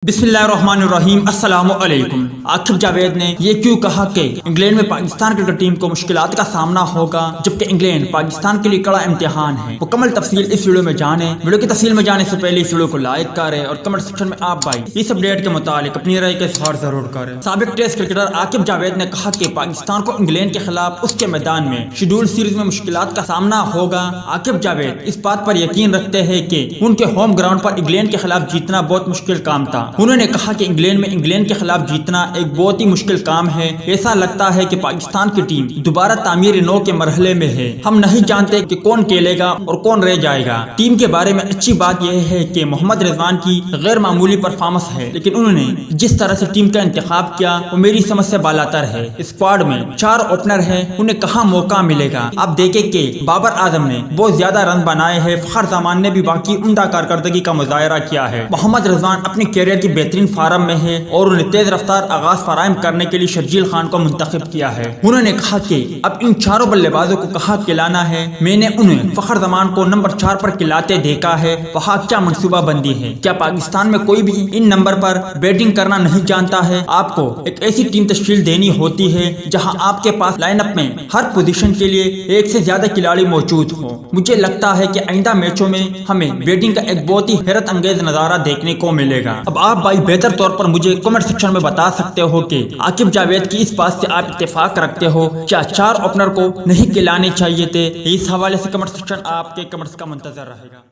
बिस्मिल्लाहिर्रहमानिर्रहीम अस्सलामु अलैकुम। आकिब जावेद ने ये क्यों कहा कि इंग्लैंड में पाकिस्तान क्रिकेट टीम को मुश्किलात का सामना होगा जबकि इंग्लैंड पाकिस्तान के लिए कड़ा इम्तिहान है। मुकम्मल तफसील इस वीडियो में जाने। वीडियो की तफसील में जाने से पहले इस वीडियो को लाइक करें और कमेंट सेक्शन में आप भाई इस अपडेट के मुतालिक अपनी राय का इज़हार जरूर करें। साबिक टेस्ट क्रिकेटर आकिब जावेद ने कहा कि पाकिस्तान को इंग्लैंड के खिलाफ उसके मैदान में शेड्यूल सीरीज में मुश्किलात का सामना होगा। आकिब जावेद इस बात पर यकीन रखते हैं कि उनके होम ग्राउंड पर इंग्लैंड के खिलाफ जीतना बहुत मुश्किल काम था। उन्होंने कहा कि इंग्लैंड के खिलाफ जीतना एक बहुत ही मुश्किल काम है। ऐसा लगता है कि पाकिस्तान की टीम दोबारा तामीर नौ के मरहले में है। हम नहीं जानते कि कौन खेलेगा और कौन रह जाएगा। टीम के बारे में अच्छी बात यह है कि मोहम्मद रिजवान की गैर मामूली परफॉर्मेंस है, लेकिन उन्होंने जिस तरह से टीम का इंतखाब किया वो मेरी समझ से बालातर है। स्क्वाड में 4 ओपनर है, उन्हें कहाँ मौका मिलेगा। आप देखें कि बाबर आजम ने बहुत ज्यादा रन बनाए हैं, फखर जमान ने भी बाकी उम्दा कारकर्दगी का मुजाहरा किया है। मोहम्मद रिजवान अपनी कैरियर की बेहतरीन फार्म में है और उन्हें तेज रफ्तार आगाज फराहम करने के लिए शर्जील खान को मुंतखब किया है। उन्होंने कहा कि अब इन 4 बल्लेबाजों को कहाँ खिलाना है। मैंने उन्हें फखर जमान को नंबर 4 पर खिलाते देखा है। वहाँ क्या मंसूबा बंदी है। क्या पाकिस्तान में कोई भी इन नंबर पर बैटिंग करना नहीं जानता है। आपको एक ऐसी टीम तश्कील देनी होती है जहाँ आपके पास लाइनअप में हर पोजीशन के लिए एक से ज्यादा खिलाड़ी मौजूद हो। मुझे लगता है कि आइंदा मैचों में हमें बैटिंग का एक बहुत ही हैरत अंगेज नजारा देखने को मिलेगा। अब आप भाई बेहतर तौर पर मुझे कमेंट सेक्शन में बता सकते हो कि आकिब जावेद की इस बात से आप इत्तेफाक रखते हो। क्या 4 ओपनर को नहीं खिलाने चाहिए थे। इस हवाले से कमेंट सेक्शन आपके कमेंट्स का मुंतजर रहेगा।